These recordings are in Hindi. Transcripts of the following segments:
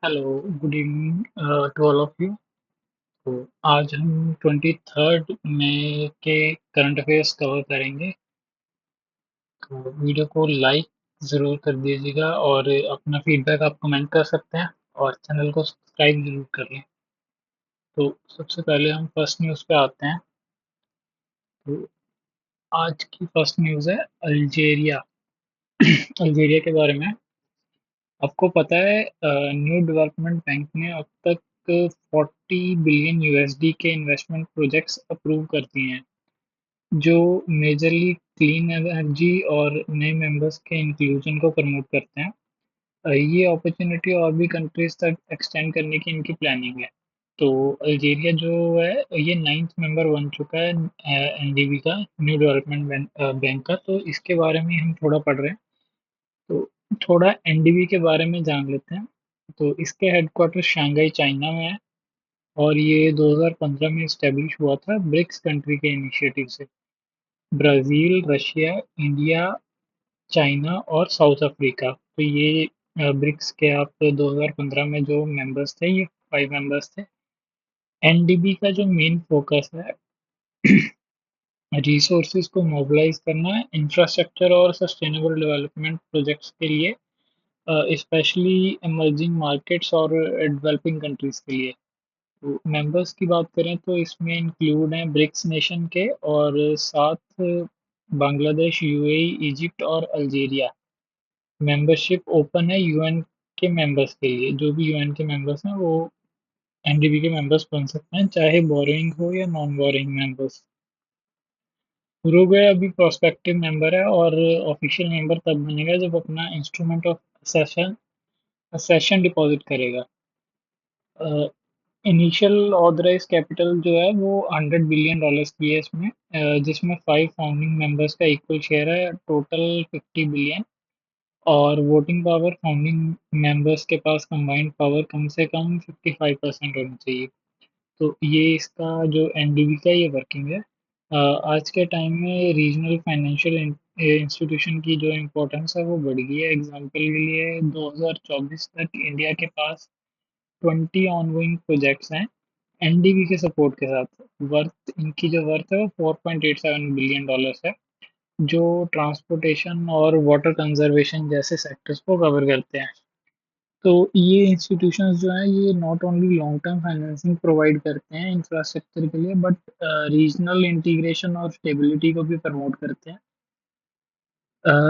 Hello, good evening to all of you. तो आज हम 23rd मई के करंट अफेयर्स कवर करेंगे। तो वीडियो को लाइक ज़रूर कर दीजिएगा और अपना फीडबैक आप कमेंट कर सकते हैं और चैनल को सब्सक्राइब ज़रूर कर लें। तो सबसे पहले हम फर्स्ट न्यूज़ पे आते हैं। तो आज की फर्स्ट न्यूज़ है अल्जीरिया। अल्जीरिया के बारे में आपको पता है, न्यू डेवलपमेंट बैंक ने अब तक 40 बिलियन यूएसडी के इन्वेस्टमेंट प्रोजेक्ट्स अप्रूव कर दिए हैं, जो मेजरली क्लीन एनर्जी और नए मेंबर्स के इंक्लूजन को प्रमोट करते हैं। ये अपॉर्चुनिटी और भी कंट्रीज तक एक्सटेंड करने की इनकी प्लानिंग है। तो अल्जीरिया जो है, ये नाइन्थ मेंबर बन चुका है एनडीबी का, न्यू डेवलपमेंट बैंक का। तो इसके बारे में हम थोड़ा पढ़ रहे हैं। तो थोड़ा एनडीबी के बारे में जान लेते हैं। तो इसके हेडक्वार्टर शंघाई चाइना में है और ये 2015 में इस्टेब्लिश हुआ था ब्रिक्स कंट्री के इनिशिएटिव से। ब्राज़ील, रशिया, इंडिया, चाइना और साउथ अफ्रीका, तो ये ब्रिक्स के आप 2015 में जो मेंबर्स थे, ये 5 मेंबर्स थे। एनडीबी का जो मेन फोकस है, रिसोर्सेज को मोबिलाइज करना है इंफ्रास्ट्रक्चर और सस्टेनेबल डेवलपमेंट प्रोजेक्ट्स के लिए, स्पेशली इमर्जिंग मार्केट्स और डेवलपिंग कंट्रीज के लिए। तो मेंबर्स की बात करें तो इसमें इंक्लूड हैं ब्रिक्स नेशन के और साथ बांग्लादेश, यूएई, इजिप्ट और अल्जीरिया। मेंबरशिप ओपन है यूएन के मेंबर्स के लिए। जो भी यूएन के मेंबर्स हैं वो एनडीबी के मेंबर्स बन सकते हैं, चाहे बोरोइंग हो या नॉन बोरोइंग मेंबर्स। उरुग्वे अभी प्रोस्पेक्टिव मेंबर है और ऑफिशियल मेंबर तब बनेगा जब अपना इंस्ट्रूमेंट ऑफ सेशन डिपॉजिट करेगा। इनिशियल ऑथराइज कैपिटल जो है वो $100 बिलियन की है इसमें, जिसमें 5 फाउंडिंग मेंबर्स का इक्वल शेयर है, टोटल 50 बिलियन। और वोटिंग पावर, फाउंडिंग मेंबर्स के पास कंबाइंड पावर कम से कम 55% होनी चाहिए। तो ये इसका जो एनडीबी का ये वर्किंग है। आज के टाइम में रीजनल फाइनेंशियल इंस्टीट्यूशन की जो इम्पोर्टेंस है वो बढ़ गई है। एग्जांपल के लिए 2024 तक इंडिया के पास 20 ऑनगोइंग प्रोजेक्ट्स हैं एनडीबी के सपोर्ट के साथ। वर्थ इनकी जो वर्थ है वो $4.87 बिलियन है, जो ट्रांसपोर्टेशन और वाटर कंजर्वेशन जैसे सेक्टर्स को कवर करते हैं। तो ये इंस्टीट्यूशंस जो हैं, ये not only long term financing provide करते हैं इंफ्रास्ट्रक्चर के लिए, बट रीजनल इंटीग्रेशन और स्टेबिलिटी को भी प्रमोट करते हैं।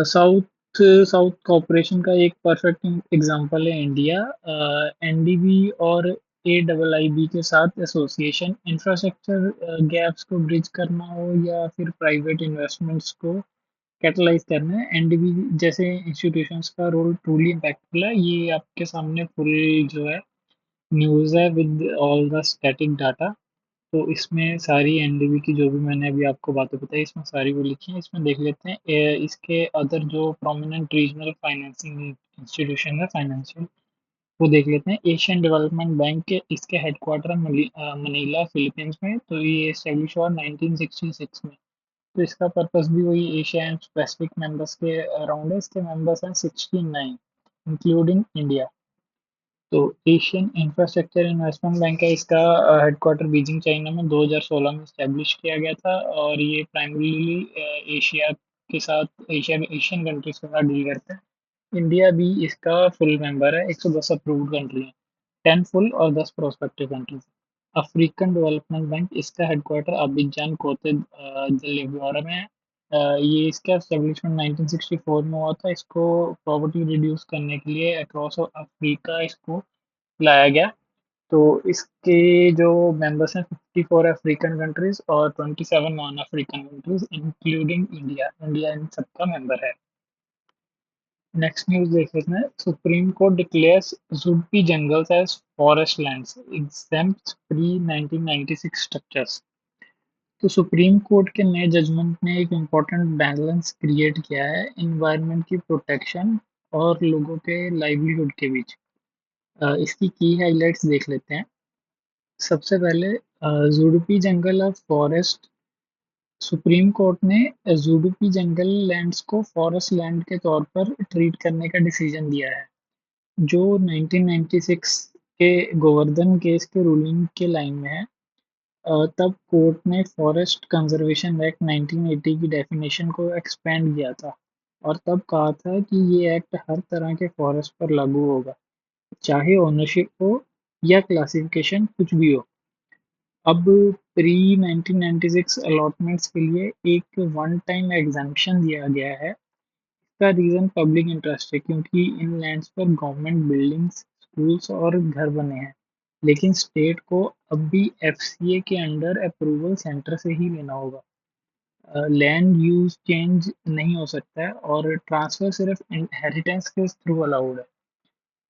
साउथ साउथ कॉपरेशन का एक परफेक्ट एग्जांपल है इंडिया। एनडीबी और ए डबल आई बी के साथ एसोसिएशन, इंफ्रास्ट्रक्चर गैप्स को ब्रिज करना हो या फिर प्राइवेट इन्वेस्टमेंट्स को कैटलाइज करना है, एनडीबी जैसे इंस्टीट्यूशंस का रोल ट्रूली इम्पैक्टफुल है। ये आपके सामने फुल जो है न्यूज़ है with all the static data. तो इसमें सारी एनडीबी की जो भी मैंने अभी आपको बातें बताई, इसमें सारी वो लिखी हैं। इसमें देख लेते हैं इसके अदर जो प्रोमिनेंट रीजनल फाइनेंसिंग इंस्टीट्यूशन है फाइनेंशियल, वो देख लेते हैं। एशियन डेवलपमेंट बैंक के इसके हेडक्वार्टर मनीला, फिलीपींस में। तो ये एस्टेब्लिश हुआ 1966 में। तो इसका पर्पस भी वही एशिया एंड पैसिफिक मेंबर्स के अराउंड है। इसके मेंबर्स हैं 69, इंक्लूडिंग इंडिया। तो एशियन इंफ्रास्ट्रक्चर इन्वेस्टमेंट बैंक है, इसका हेडक्वार्टर बीजिंग चाइना में 2016 में इस्टेब्लिश किया गया था और ये प्राइमरीली एशिया के साथ, एशियन कंट्रीज के साथ डील करते हैं। इंडिया भी इसका फुल मेंबर है। 110 अप्रूव्ड कंट्री है, 10 फुल और 10 prospective countries. African development bank, इसका हेडक्वार्टर अबिजान कोते दिल्ली में है। ये इसका एस्टेब्लिशमेंट 1964 में हुआ था। इसको पॉवर्टी रिड्यूस करने के लिए अक्रॉस अफ्रीका इसको लाया गया। तो इसके जो मेंबर्स हैं 54 अफ्रीकन कंट्रीज और 27 non African countries including India. India इन सबका मेंबर है। नेक्स्ट न्यूज़ देख लेते हैं। Supreme court declares Zudpi jungles as forest lands, exempts pre 1996 structures. तो सुप्रीम कोर्ट के नए जजमेंट ने एक इम्पॉर्टेंट बैलेंस क्रिएट किया है इन्वायरमेंट की प्रोटेक्शन और लोगों के लाइवलीहुड के बीच। इसकी की हाइलाइट्स देख लेते हैं। सबसे पहले Zudpi jungle of forest. Supreme court ने जुडपी जंगल लैंड्स को फॉरेस्ट लैंड के तौर पर ट्रीट करने का डिसीजन दिया है। जो 1996 के गोवर्धन केस के रूलिंग के लाइन में है। तब कोर्ट ने फॉरेस्ट कंजर्वेशन एक्ट 1980 की डेफिनेशन को एक्सपेंड किया था और तब कहा था कि ये एक्ट हर तरह के फॉरेस्ट पर लागू होगा, चाहे ओनरशिप हो या क्लासिफिकेशन कुछ भी हो। अब प्री 1996 अलॉटमेंट्स के लिए एक वन टाइम एग्जाम्पशन दिया गया है। इसका रीजन पब्लिक इंटरेस्ट है, क्योंकि इन लैंड्स पर गवर्नमेंट बिल्डिंग्स, स्कूल्स और घर बने हैं, लेकिन स्टेट को अब भी एफसीए के अंडर अप्रूवल सेंटर से ही लेना होगा। लैंड यूज चेंज नहीं हो सकता है और ट्रांसफर सिर्फ इनहेरिटेंस के थ्रू अलाउड है।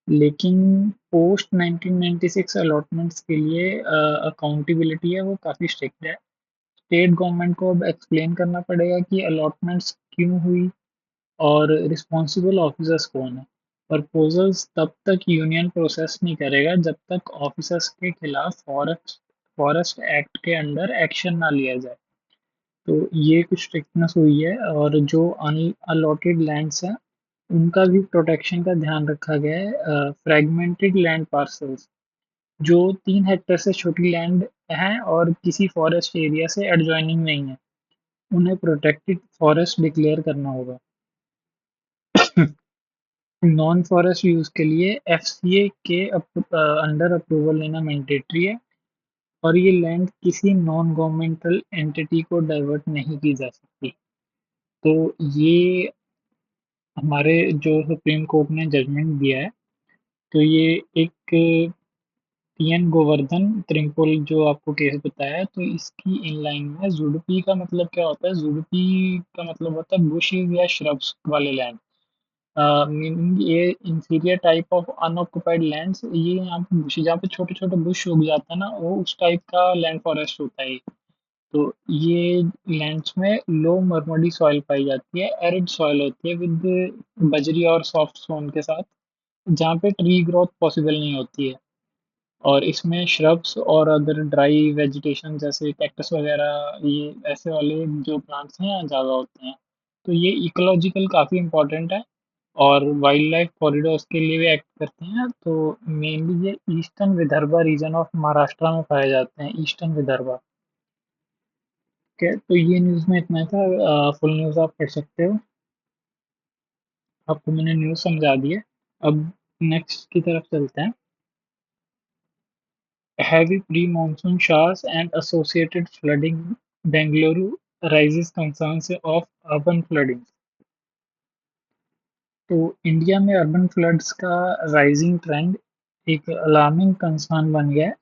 लेकिन पोस्ट 1996 अलॉटमेंट्स के लिए अकाउंटेबिलिटी है वो काफ़ी स्ट्रिक्ट है। स्टेट गवर्नमेंट को अब एक्सप्लेन करना पड़ेगा कि अलॉटमेंट्स क्यों हुई और रिस्पॉन्सिबल ऑफिसर्स कौन है। प्रपोजल्स तब तक यूनियन प्रोसेस नहीं करेगा जब तक ऑफिसर्स के खिलाफ फॉरेस्ट फॉरेस्ट एक्ट के अंडर एक्शन ना लिया जाए। तो ये कुछ स्ट्रिक्टनेस हुई है और जो अनअलॉटेड लैंड्स हैं उनका भी प्रोटेक्शन का ध्यान रखा गया है। फ्रेगमेंटेड लैंड पार्सल्स जो 3 हेक्टेयर से छोटी लैंड हैं और किसी फॉरेस्ट एरिया से एडजॉइनिंग नहीं है, उन्हें प्रोटेक्टेड फॉरेस्ट डिक्लेयर करना होगा। नॉन फॉरेस्ट यूज के लिए एफसीए के अंडर अप्रूवल लेना मैंडेटरी है और ये लैंड किसी नॉन गवर्नमेंटल एंटिटी को डाइवर्ट नहीं की जा सकती। तो ये हमारे जो सुप्रीम कोर्ट ने जजमेंट दिया है, तो ये एक टीएन गोवर्धन त्रिम्पोल जो आपको केस बताया है, तो इसकी इन लाइन में जुडपी का मतलब क्या होता है? जुडपी का मतलब होता है बुशेस या श्रब्स वाले लैंड। मीनिंग ये inferior type of unoccupied lands, ये यहाँ पे बुश जहाँ पे छोटे छोटे बुश उग जाता है ना, वो उस टाइप का लैंड फॉरेस्ट होता है। तो ये लैंड्स में लो मरमडी सॉइल पाई जाती है, एरिड सॉइल होती है विद बजरी और सॉफ्ट स्टोन के साथ, जहाँ पे ट्री ग्रोथ पॉसिबल नहीं होती है। और इसमें श्रब्स और अदर ड्राई वेजिटेशन जैसे कैक्टस वगैरह, ये ऐसे वाले जो प्लांट्स हैं यहाँ ज़्यादा होते हैं। तो ये इकोलॉजिकल काफ़ी इम्पोर्टेंट है और वाइल्ड लाइफ कॉरिडोर्स के लिए भी एक्ट करते हैं। तो मेनली ये eastern Vidarbha region of Maharashtra में पाए जाते हैं, ईस्टर्न विदर्भा के। तो ये न्यूज़ में इतना था। फुल न्यूज़ आप पढ़ सकते हो, आपको मैंने न्यूज़ समझा दी है। अब नेक्स्ट की तरफ चलते हैं। Heavy pre-monsoon showers and associated flooding Bengaluru raises concerns of urban flooding। तो इंडिया में अर्बन फ्लड्स का राइजिंग ट्रेंड एक अलार्मिंग कंसर्न बन गया है,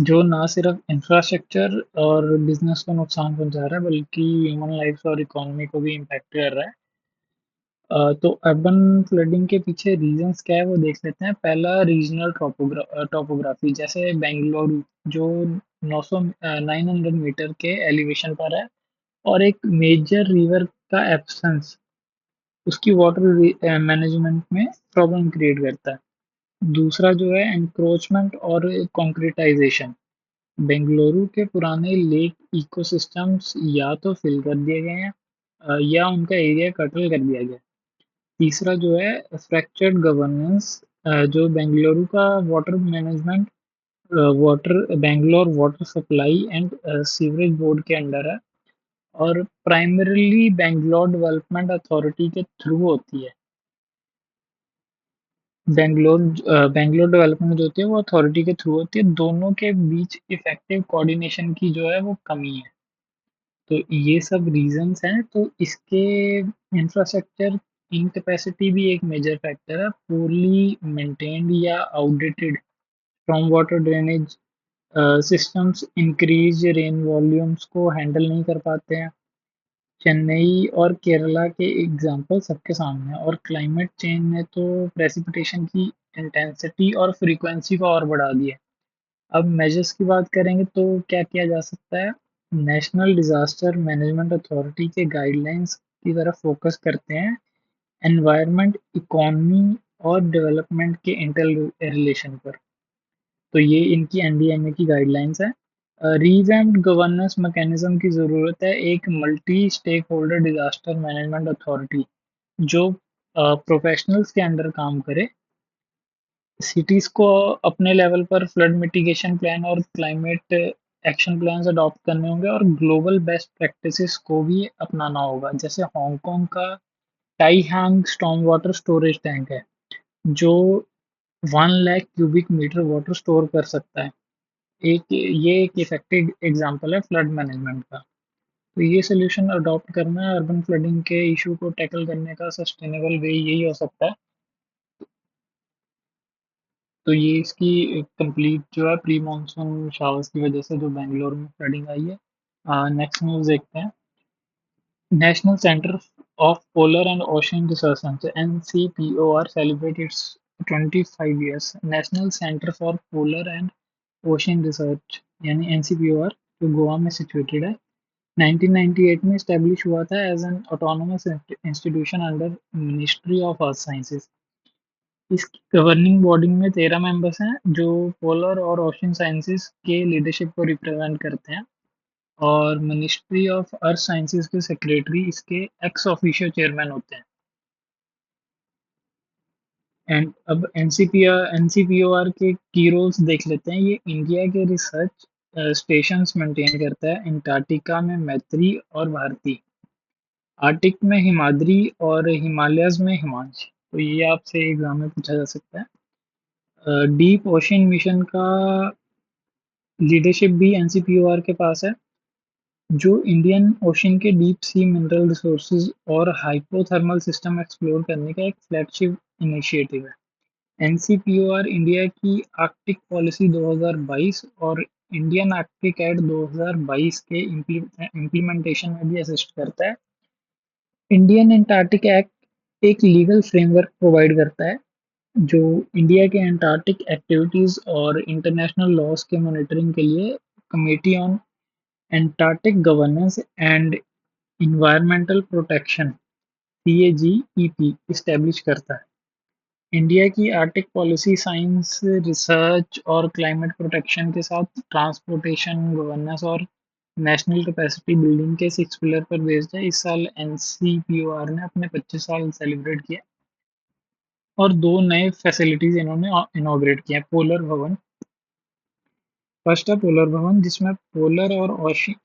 जो ना सिर्फ इंफ्रास्ट्रक्चर और बिजनेस को नुकसान पहुंचा रहा है बल्कि ह्यूमन लाइफ और इकोनॉमी को भी इम्पैक्ट कर रहा है। तो अर्बन फ्लडिंग के पीछे रीजंस क्या है वो देख लेते हैं। पहला, रीजनल टोपोग्राफी, जैसे बेंगलुरु जो 900 मीटर के एलिवेशन पर है और एक मेजर रिवर का एब्सेंस उसकी वाटर मैनेजमेंट में प्रॉब्लम क्रिएट करता है। दूसरा जो है एनक्रोचमेंट और कंक्रीटाइजेशन, बेंगलुरु के पुराने लेक इकोसिस्टम्स या तो फिल कर दिए गए हैं या उनका एरिया कटल कर दिया गया है। तीसरा जो है फ्रैक्चर्ड गवर्नेंस, जो बेंगलुरु का water management water Bangalore water supply and sewerage board के अंडर है और प्राइमरीली बेंगलोर डेवलपमेंट अथॉरिटी के थ्रू होती है। बेंगलोर डेवलपमेंट जो होती है वो अथॉरिटी के थ्रू होती है। दोनों के बीच इफेक्टिव कोऑर्डिनेशन की जो है वो कमी है। तो ये सब रीजंस हैं। तो इसके इंफ्रास्ट्रक्चर इनकैपेसिटी भी एक मेजर फैक्टर है। पूरली मेंटेन्ड या outdated from water drainage systems increase rain volumes को हैंडल नहीं कर पाते हैं। चेन्नई और केरला के एग्जाम्पल सबके सामने है और क्लाइमेट चेंज ने तो प्रेसिपिटेशन की इंटेंसिटी और फ्रीक्वेंसी को और बढ़ा दिया है। अब मेजर्स की बात करेंगे तो क्या किया जा सकता है? नेशनल डिजास्टर मैनेजमेंट अथॉरिटी के गाइडलाइंस की तरफ फोकस करते हैं, एनवायरनमेंट, इकोनॉमी और डेवलपमेंट के इंटर रिलेशन पर। तो ये इनकी एनडीएमए की गाइडलाइंस है। रीवैम्प्ड गवर्नेंस मैकेनिज्म की ज़रूरत है, एक multi stakeholder disaster management authority जो प्रोफेशनल्स के अंडर काम करे सिटीज को अपने लेवल पर फ्लड मिटिगेशन प्लान और क्लाइमेट एक्शन प्लान्स अडॉप्ट करने होंगे और ग्लोबल बेस्ट प्रैक्टिसेस को भी अपनाना होगा। जैसे हांगकांग का Tai Hang storm water storage tank है जो 1 lakh cubic metre water store कर सकता है। ये एक इफेक्टिव एग्जांपल है फ्लड मैनेजमेंट का। तो ये सोल्यूशन अडॉप्ट करना है अर्बन फ्लडिंग के इशू को टैकल करने का सस्टेनेबल वे यही हो सकता है। तो ये इसकी कंप्लीट जो है प्री मानसून शावर्स की वजह से जो बेंगलोर में फ्लडिंग आई है। नेक्स्ट न्यूज़ देखते हैं। National centre of polar and ocean research NCPOR celebrate its 25 years। National centre for polar and ocean research यानी NCPOR जो गोवा में सिचुएटेड है 1998 में इस्टेब्लिश हुआ था as an autonomous institution under ministry of earth sciences. इसकी गवर्निंग बॉडी में 13 मेंबर्स हैं जो पोलर और ओशन साइंसेज के लीडरशिप को रिप्रेजेंट करते हैं और मिनिस्ट्री ऑफ अर्थ साइंसेज के सेक्रेटरी इसके एक्स ऑफिशियो चेयरमैन होते हैं। एंड अब एनसीपीओआर के की रोल्स देख लेते हैं। ये इंडिया के रिसर्च स्टेशंस मेंटेन करता है अंटार्कटिका में मैत्री और भारती, आर्टिक में हिमाद्री और हिमालयस में हिमांश। तो ये आपसे एग्जाम में पूछा जा सकता है। डीप ओशन मिशन का लीडरशिप भी एनसीपीओआर के पास है जो इंडियन ओशन के डीप सी मिनरल रिसोर्सेज और हाइपोथर्मल सिस्टम एक्सप्लोर करने का एक फ्लैगशिप इनिशिएटिव है। एनसीपीओआर इंडिया की आर्कटिक पॉलिसी 2022 और इंडियन आर्कटिक एक्ट 2022 के इम्प्लीमेंटेशन में भी असिस्ट करता है। इंडियन एंटार्कटिक एक्ट एक लीगल फ्रेमवर्क प्रोवाइड करता है जो इंडिया के एंटार्कटिक एक्टिविटीज और इंटरनेशनल लॉज के मॉनिटरिंग के लिए committee on Antarctic governance and environmental protection CAGEP establish करता है। इंडिया की आर्कटिक पॉलिसी साइंस रिसर्च और क्लाइमेट प्रोटेक्शन के साथ ट्रांसपोर्टेशन गवर्नेंस और नेशनल कैपेसिटी बिल्डिंग के 6 पिलर पर बेस्ड है। इस साल NCPOR ने अपने 25 साल सेलिब्रेट किया और दो नए फैसिलिटीज इन्होंने इनॉग्रेट किए हैं। पोलर भवन, फर्स्ट है पोलर भवन जिसमें पोलर और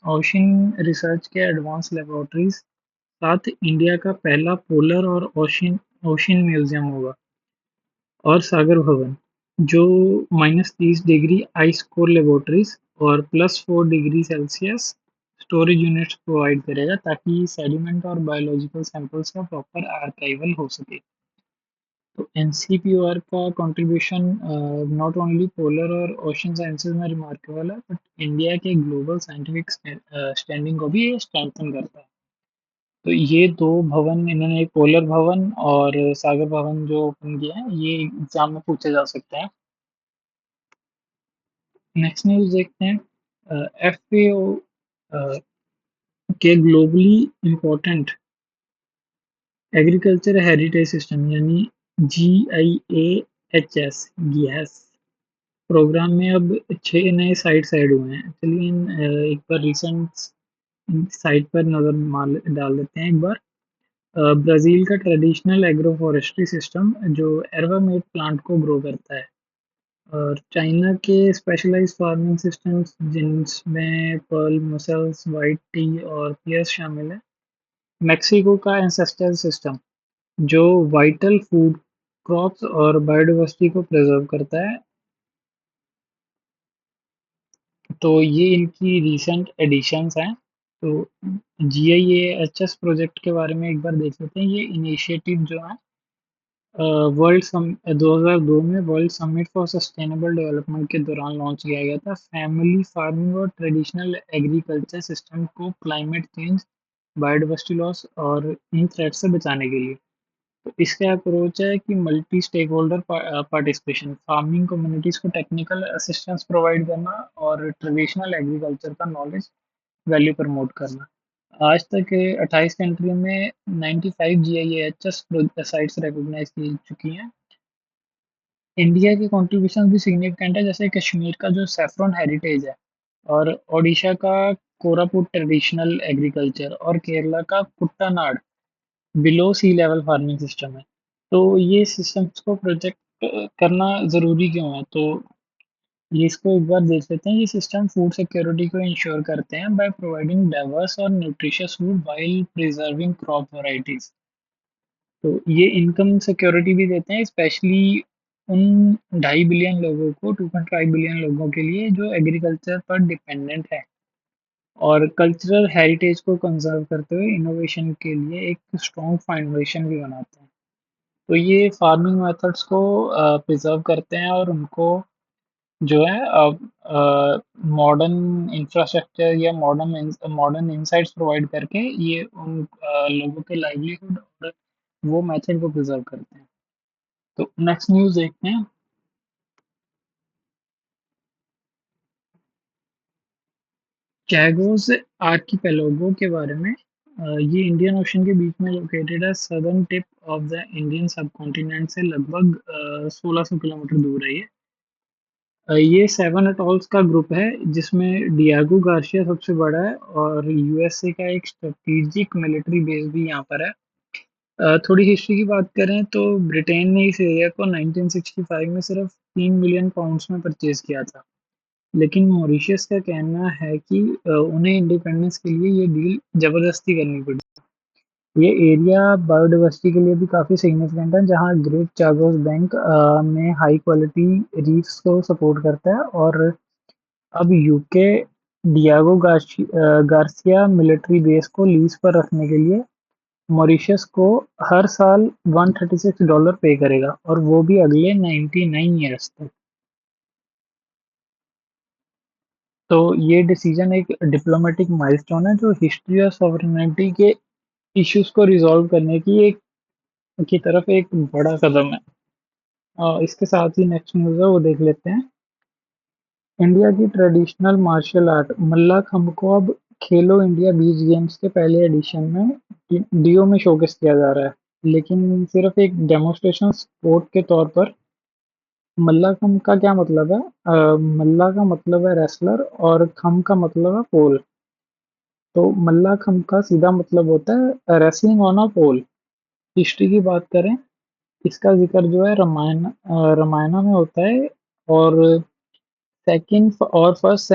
ओशन रिसर्च के एडवांस लेबोरेटरीज साथ इंडिया का पहला पोलर और ओशन ओशन म्यूजियम होगा। और सागर भवन जो -30 डिग्री आइस कोर लेबोरेटरीज और +4 degree Celsius storage units provide करेगा ताकि सेडिमेंट और बायोलॉजिकल सैंपल्स का प्रॉपर आर्काइवल हो सके। तो NCPOR का कंट्रीब्यूशन नॉट ओनली पोलर और ओशन साइंसेज में रिमार्केबल है बट इंडिया के ग्लोबल साइंटिफिक स्टैंडिंग को भी ये स्ट्रेंथन करता है। तो ये दो भवन इन्होंने, एक पोलर भवन और सागर भवन जो ओपन किया है, ये एग्जाम में पूछे जा सकते हैं। नेक्स्ट न्यूज़ देखते हैं। FAO के globally important agriculture heritage system यानी GIAHS गैस प्रोग्राम में अब 6 नए साइट्स ऐड हुए हैं। चलिए एक बार रिसेंट साइट पर नज़र डाल देते हैं एक बार। ब्राज़ील का ट्रेडिशनल एग्रो फॉरेस्ट्री सिस्टम जो एर्वामेट प्लांट को ग्रो करता है और चाइना के स्पेशलाइज्ड फार्मिंग सिस्टम्स जिनमें पर्ल, मसल्स, वाइट टी और पियर्स शामिल है। मेक्सिको का एंसेस्ट्रल सिस्टम जो वाइटल फूड क्रॉप्स और बायोडाइवर्सिटी को प्रिजर्व करता है। तो ये इनकी रीसेंट एडिशंस हैं। तो GIAHS प्रोजेक्ट के बारे में एक बार देख लेते हैं। ये इनिशिएटिव जो है वर्ल्ड 2002 में world summit for sustainable development के दौरान लॉन्च किया गया था। फैमिली फार्मिंग और ट्रेडिशनल एग्रीकल्चर सिस्टम को क्लाइमेट चेंज, बायोडाइवर्सिटी लॉस और इन थ्रेट से बचाने के लिए। तो इसका अप्रोच है कि multi stakeholder participation, farming communities को टेक्निकल असिस्टेंस प्रोवाइड करना और ट्रेडिशनल एग्रीकल्चर का नॉलेज वैल्यू प्रमोट करना। आज तक 28 कंट्री में 95 GIAHS साइट्स रिकॉग्नाइज की चुकी हैं। इंडिया के कॉन्ट्रीब्यूशन भी सिग्निफिकेंट है जैसे कश्मीर का जो सेफ्रॉन हेरिटेज है और ओडिशा का कोरापुट ट्रेडिशनल एग्रीकल्चर और केरला का कुट्टानाड बिलो सी लेवल फार्मिंग सिस्टम है। तो ये सिस्टम्स को प्रोजेक्ट करना ज़रूरी क्यों है? तो ये इसको एक बार देख लेते हैं। ये सिस्टम फूड सिक्योरिटी को इंश्योर करते हैं बाय प्रोवाइडिंग डाइवर्स और nutritious food while preserving crop varieties. तो ये इनकम सिक्योरिटी भी देते हैं, स्पेशली उन 2.5 बिलियन लोगों को, 2.5 बिलियन लोगों के लिए जो एग्रीकल्चर पर डिपेंडेंट है, और कल्चरल हेरिटेज को कंजर्व करते हुए इनोवेशन के लिए एक स्ट्रॉन्ग फाउंडेशन भी बनाते हैं। तो ये फार्मिंग मेथड्स को प्रिजर्व करते हैं और उनको जो है मॉडर्न इंफ्रास्ट्रक्चर या मॉडर्न मॉडर्न इंसाइट्स प्रोवाइड करके ये उन लोगों के लाइवलीहुड और वो मेथड को प्रिजर्व करते हैं। तो नेक्स्ट न्यूज़ देखते हैं। कैगोस आर्किपेलागो के बारे में। ये इंडियन ओशन के बीच में लोकेटेड है, southern tip of the Indian subcontinent से लगभग 1600 किलोमीटर दूर है ये। ये सेवन अटॉल्स का ग्रुप है जिसमें डियागो गार्सिया सबसे बड़ा है, और यूएसए का एक स्ट्रेटेजिक मिलिट्री बेस भी यहाँ पर है। थोड़ी हिस्ट्री की बात करें तो ब्रिटेन ने इस एरिया को 1965 में सिर्फ 3 मिलियन पाउंड्स में परचेज किया था, लेकिन मॉरिशस का कहना है कि उन्हें इंडिपेंडेंस के लिए ये डील जबरदस्ती करनी पड़ी। ये एरिया बायोडाइवर्सिटी के लिए भी काफ़ी सिग्निफिकेंट है, जहाँ ग्रेट चागोस बैंक में हाई क्वालिटी रीफ्स को सपोर्ट करता है। और अब UK Diego Garcia military base को लीज पर रखने के लिए मॉरिशस को हर साल $136 पे करेगा, और वो भी अगले 99 ईयर्स तक। तो ये डिसीजन एक डिप्लोमेटिक माइलस्टोन है जो हिस्ट्री और सॉवरेनिटी के इश्यूज को रिजॉल्व करने की तरफ एक बड़ा कदम है। इसके साथ ही नेक्स्ट न्यूज़ है वो देख लेते हैं। इंडिया की ट्रेडिशनल मार्शल आर्ट मल्लाखम्ब को अब खेलो इंडिया बीच गेम्स के पहले एडिशन में डीओ में शोकेस किया जा रहा है, लेकिन सिर्फ एक डेमोन्स्ट्रेशन स्पोर्ट के तौर पर। मल्लाखम्ब का क्या मतलब है? मल्ला का मतलब है रेसलर, और खम्ब का मतलब है पोल। तो मल्लाखम्ब का सीधा मतलब होता है wrestling on a pole. History की बात करें, इसका जिक्र जो है रामायणा में होता है, और सेकंड और फर्स्ट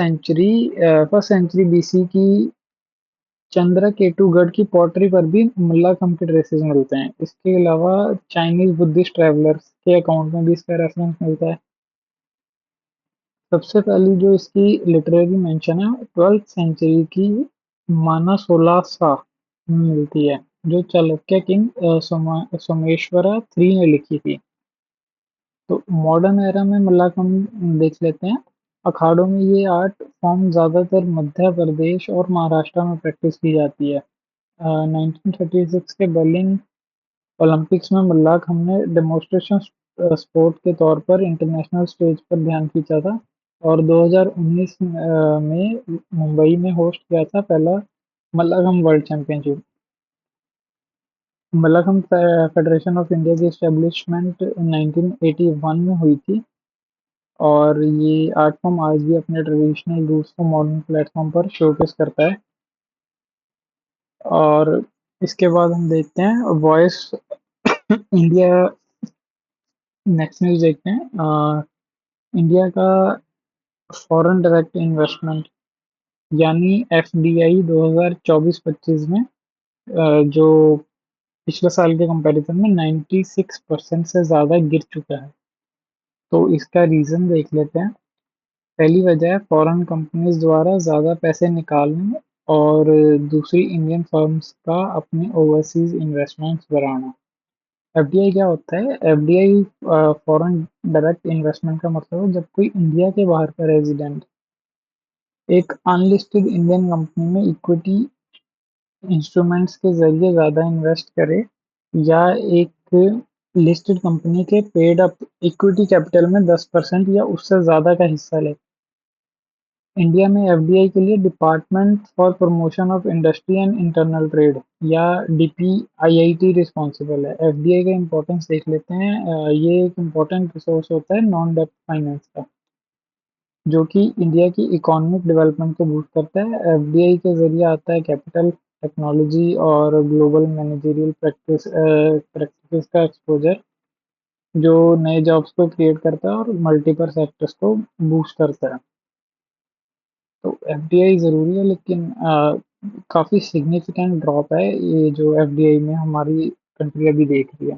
सेंचुरी बीसी की चंद्रकेतुगढ़ की पॉटरी पर भी मल्लाखम्ब के ड्रेसेस मिलते हैं। इसके अलावा चाइनीज बुद्धिस्ट ट्रैवलर्स के अकाउंट में भी इसका रेफरेंस मिलता है। सबसे पहली जो इसकी लिटरेरी मेंशन है 12th सेंचुरी की मानसोलासा में मिलती है, जो चालुक्य किंग सोमेश्वरा थ्री ने लिखी थी। तो मॉडर्न एरा में मल्लाखम्ब देख लेते हैं। अखाड़ों में ये आर्ट फॉर्म ज़्यादातर मध्य प्रदेश और महाराष्ट्र में प्रैक्टिस की जाती है। 1936 के बर्लिन ओलंपिक्स में मल्लाखम्ब ने डेमोन्स्ट्रेशन स्पोर्ट के तौर पर इंटरनेशनल स्टेज पर ध्यान खींचा था, और 2019 में मुंबई में होस्ट किया था पहला mallakhamb world championship. Mallakhamb federation of India की एस्टेब्लिशमेंट 1981 में हुई थी, और ये आर्ट फॉर्म आज भी अपने ट्रेडिशनल रूट्स को मॉडर्न प्लेटफॉर्म पर शोकेस करता है। और इसके बाद हम देखते हैं वॉइस इंडिया। नेक्स्ट न्यूज़ देखते हैं। इंडिया का फॉरेन डायरेक्ट इन्वेस्टमेंट यानी एफडीआई 2024-25 में जो पिछले साल के कंपैरिजन में 96% से ज़्यादा गिर चुका है। तो इसका रीज़न देख लेते हैं। पहली वजह है फॉरेन कंपनीज द्वारा ज़्यादा पैसे निकालने, और दूसरी इंडियन फर्म्स का अपने ओवरसीज इन्वेस्टमेंट्स बढ़ाना। एफडीआई क्या होता है? एफडीआई फॉरेन डायरेक्ट इन्वेस्टमेंट का मतलब है जब कोई इंडिया के बाहर का रेजिडेंट एक अनलिस्टेड इंडियन कंपनी में इक्विटी इंस्ट्रूमेंट्स के जरिए ज़्यादा इन्वेस्ट करे, या एक लिस्टेड कंपनी के पेड अप इक्विटी कैपिटल में 10% या उससे ज़्यादा का हिस्सा ले। इंडिया में एफडीआई के लिए department for promotion of industry and internal trade या डीपीआईआईटी रिस्पॉन्सिबल है। एफडीआई का इम्पोर्टेंस देख लेते हैं। ये एक इम्पोर्टेंट रिसोर्स होता है नॉन डेप्ट फाइनेंस का, जो कि इंडिया की इकोनॉमिक डेवलपमेंट को बूस्ट करता है। एफडीआई के जरिए आता है कैपिटल, टेक्नोलॉजी और ग्लोबल मैनेजरियल प्रैक्टिस का एक्सपोजर। जो नए जॉब्स को क्रिएट करता है और मल्टीपल सेक्टर्स को बूस्ट करता है। तो एफडीआई ज़रूरी है, लेकिन काफ़ी सिग्निफिकेंट ड्रॉप है ये जो एफडीआई में हमारी कंट्री अभी देख रही है।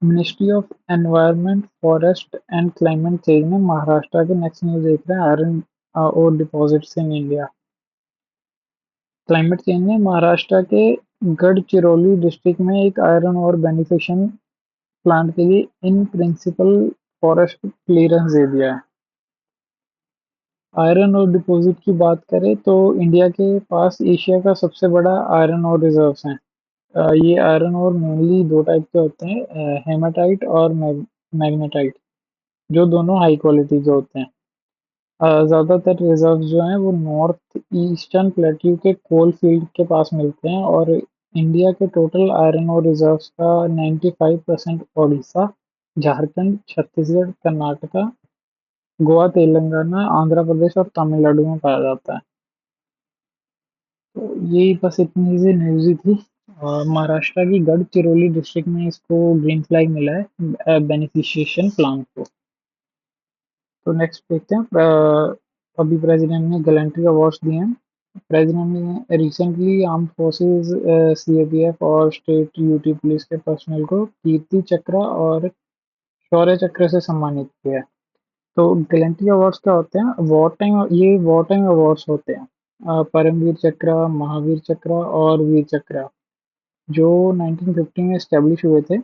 Ministry of environment, forest and climate change में महाराष्ट्र के नेक्स्ट न्यूज़ देख रहे हैं, iron ore deposits in India. Climate change में महाराष्ट्र के गढ़चिरौली डिस्ट्रिक्ट में एक आयरन और बेनिफिशियन प्लांट के लिए इन प्रिंसिपल फॉरेस्ट क्लियरेंस दे दिया है। आयरन और डिपॉजिट की बात करें तो इंडिया के पास एशिया का सबसे बड़ा आयरन और रिजर्व्स हैं। ये आयरन और मेनली दो टाइप के होते हैं, हेमाटाइट और मैग्नेटाइट, जो दोनों हाई क्वालिटी के होते हैं। ज़्यादातर रिजर्व्स जो हैं वो नॉर्थ ईस्टर्न प्लेट्यू के कोल फील्ड के पास मिलते हैं, और इंडिया के टोटल आयरन और रिजर्व्स का 95% उड़ीसा, झारखंड, छत्तीसगढ़, कर्नाटका, गोवा, तेलंगाना, आंध्र प्रदेश और तमिलनाडु में पाया जाता है। तो यही बस इतनी सी न्यूज़ ही थी। महाराष्ट्र की गढ़चिरौली डिस्ट्रिक्ट में इसको ग्रीन फ्लैग मिला है बेनिफिशिएशन प्लांट को। तो नेक्स्ट देखते हैं। अभी प्रेसिडेंट ने गैलेंट्री अवार्ड्स दिए हैं। प्रेसिडेंट ने रिसेंटली आर्म फोर्सेस, सीएपीएफ और स्टेट यूटी पुलिस के पर्सनल को कीर्ति चक्र और शौर्य चक्र से सम्मानित किया है। तो गैलेंट्री अवार्ड्स क्या होते हैं? वॉर टाइम अवार्ड्स होते हैं। परमवीर चक्र, महावीर चक्र और वीर चक्र, जो 1950 में एस्टेब्लिश हुए थे।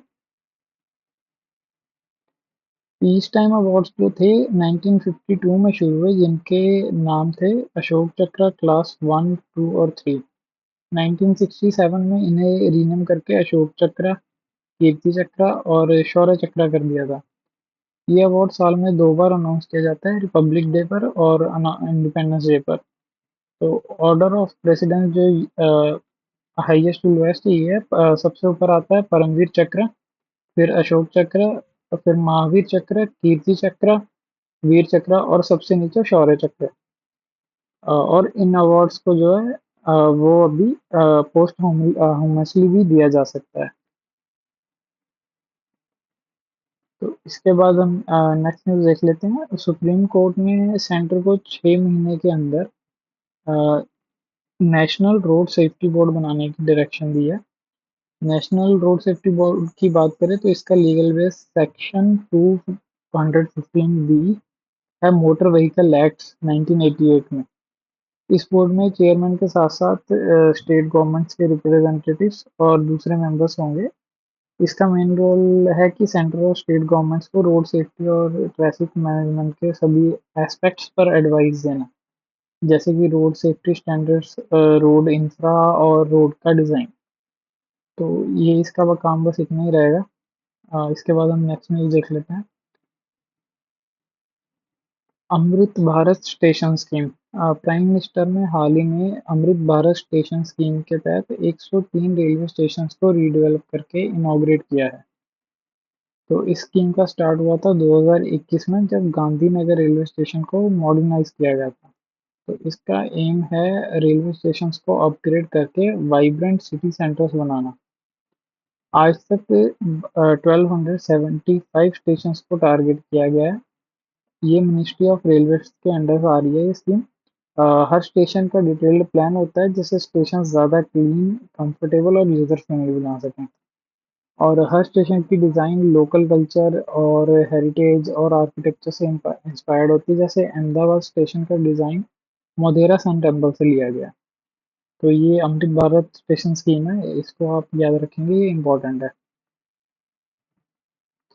पीस टाइम अवार्ड्स जो थे 1952 में शुरू हुए, जिनके नाम थे अशोक चक्र क्लास 1, 2 और 3। 1967 में इन्हें रीनेम करके अशोक चक्र, कीर्ति चक्र और शौर्य चक्र कर दिया था। ये अवार्ड साल में 2 बार अनाउंस किया जाता है, रिपब्लिक डे पर और इंडिपेंडेंस डे पर। तो ऑर्डर ऑफ प्रेसिडेंस जो हाईएस्ट टू लोएस्ट ये है। सबसे ऊपर आता है परमवीर चक्र, फिर अशोक चक्र, फिर महावीर चक्र, कीर्ति चक्र, वीर चक्र और सबसे नीचे शौर्य चक्र। और इन अवार्ड्स को जो है वो अभी पोस्ट होमसली भी दिया जा सकता है। तो इसके बाद हम नेक्स्ट न्यूज़ देख लेते हैं। सुप्रीम कोर्ट ने सेंटर को 6 महीने के अंदर नेशनल रोड सेफ्टी बोर्ड बनाने की डायरेक्शन दी है। नेशनल रोड सेफ्टी बोर्ड की बात करें तो इसका लीगल बेस सेक्शन 215 बी है, मोटर व्हीकल एक्ट 1988 में। इस बोर्ड में चेयरमैन के साथ साथ स्टेट गवर्नमेंट्स के रिप्रेजेंटेटिव्स और दूसरे मेंबर्स होंगे। इसका मेन रोल है कि सेंट्रल और स्टेट गवर्नमेंट्स को रोड सेफ्टी और ट्रैफिक मैनेजमेंट के सभी एस्पेक्ट्स पर एडवाइस देना, जैसे कि road safety standards, road infra और रोड का डिज़ाइन। तो ये इसका काम बस इतना ही रहेगा। इसके बाद हम नेक्स्ट न्यूज़ देख लेते हैं। Amrit Bharat station scheme. Prime minister ने हाल ही में अमृत भारत स्टेशन स्कीम के तहत 103 रेलवे स्टेशन को रीडेवलप करके इनॉग्रेट किया है। तो इस स्कीम का स्टार्ट हुआ था 2021 में, जब गांधीनगर रेलवे स्टेशन को मॉडर्नाइज किया गया था। तो इसका एम है रेलवे स्टेशन को अपग्रेड करके वाइब्रेंट सिटी सेंटर्स बनाना। आज तक 1275 स्टेशन को टारगेट किया गया है। ये मिनिस्ट्री ऑफ रेलवेज के अंडर आ रही है ये स्कीम। हर स्टेशन का डिटेल्ड प्लान होता है, जिससे स्टेशन ज़्यादा क्लीन, कंफर्टेबल और यूज़र फ्रेंडली बना सकें। और हर स्टेशन की डिज़ाइन लोकल कल्चर और हेरिटेज और आर्किटेक्चर से इंस्पायर्ड होती है। जैसे अहमदाबाद स्टेशन का डिज़ाइन मोधेरा सन टेम्पल से लिया गया। तो ये अमृत भारत स्टेशन स्कीम है, इसको आप याद रखेंगे, ये इम्पोर्टेंट है।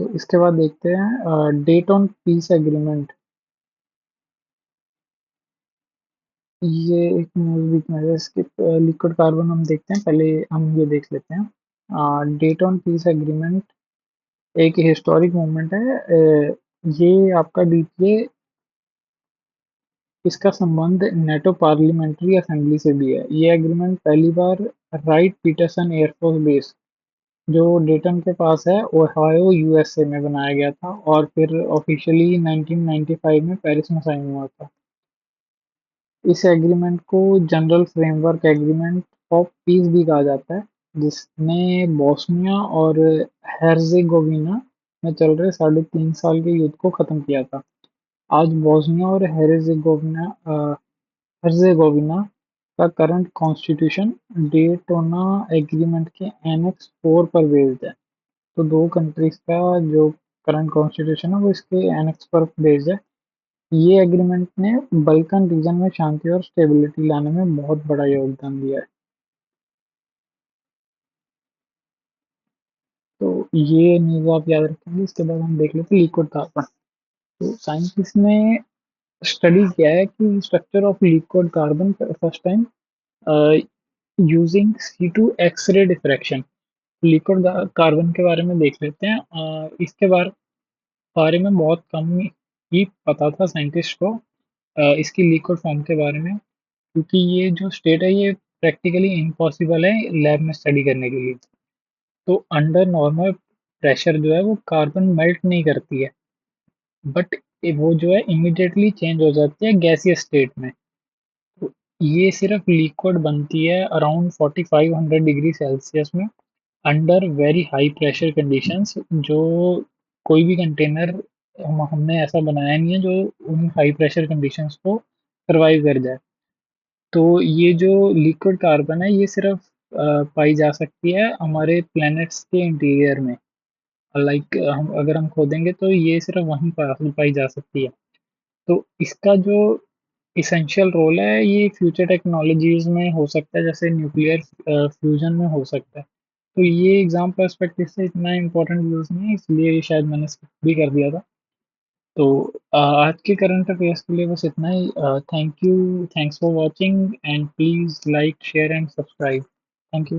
तो इसके बाद देखते हैं डेट ऑन पीस एग्रीमेंट। ये एक न्यूज़ वीकनेस है इसके। लिक्विड कार्बन हम देखते हैं, पहले हम ये देख लेते हैं। डेट ऑन पीस एग्रीमेंट एक हिस्टोरिक मूवमेंट है। ये आपका डीपीए, इसका संबंध नेटो पार्लियामेंट्री असेंबली से भी है। ये एग्रीमेंट पहली बार राइट पीटरसन एयरफोर्स बेस, जो डेटन के पास है, ओहायो यूएसए में बनाया गया था, और फिर ऑफिशियली 1995 में पेरिस में साइन हुआ था। इस एग्रीमेंट को general framework agreement of peace भी कहा जाता है। जिसने बॉस्निया और हेर्जेगोविना में चल रहे 3.5 साल के युद्ध को खत्म किया था। आज बॉस्निया और हेर्जेगोविना का करंट कॉन्स्टिट्यूशन डेटोना एग्रीमेंट के एनेक्स 4 पर बेस्ड है। तो दो कंट्रीज का जो करंट कॉन्स्टिट्यूशन है वो इसके एनेक्स पर बेस्ड है। ये एग्रीमेंट ने बल्कन रीजन में शांति और स्टेबिलिटी लाने में बहुत बड़ा योगदान दिया है। तो ये न्यूज़ आप याद रखेंगे। इसके बाद हम देख लेते हैं लिक्विड कार्बन। तो साइंटिस्ट ने स्टडी किया है कि structure of liquid carbon first time using C2 X-ray diffraction. Liquid carbon के बारे में देख लेते हैं। इसके बारे में बहुत कम ही पता था साइंटिस्ट को, इसकी लिक्विड फॉर्म के बारे में, क्योंकि ये जो स्टेट है ये प्रैक्टिकली इम्पॉसिबल है लैब में स्टडी करने के लिए। तो अंडर नॉर्मल प्रेशर जो है वो कार्बन मेल्ट नहीं करती है, बट वो जो है इमिडिएटली चेंज हो जाती है गैसियस स्टेट में। तो ये सिर्फ लिक्विड बनती है अराउंड 4500 डिग्री सेल्सियस में, under very high pressure conditions. जो कोई भी कंटेनर हमने ऐसा बनाया नहीं है जो उन हाई प्रेशर कंडीशंस को सर्वाइव कर जाए। तो ये जो लिक्विड कार्बन है ये सिर्फ पाई जा सकती है हमारे प्लैनेट्स के इंटीरियर में। लाइक हम अगर हम खोदेंगे तो ये सिर्फ वहीं पाई जा सकती है। तो इसका जो इसेंशियल रोल है ये फ्यूचर टेक्नोलॉजीज में हो सकता है, जैसे न्यूक्लियर फ्यूजन में हो सकता है। तो ये एग्जाम पर्सपेक्टिव से इतना इम्पोर्टेंट यूज नहीं है, इसलिए ये शायद मैंने skip भी कर दिया था। तो आज के करंट अफेयर्स के लिए बस इतना ही। Thank you, thanks for watching and please like share and subscribe. Thank you.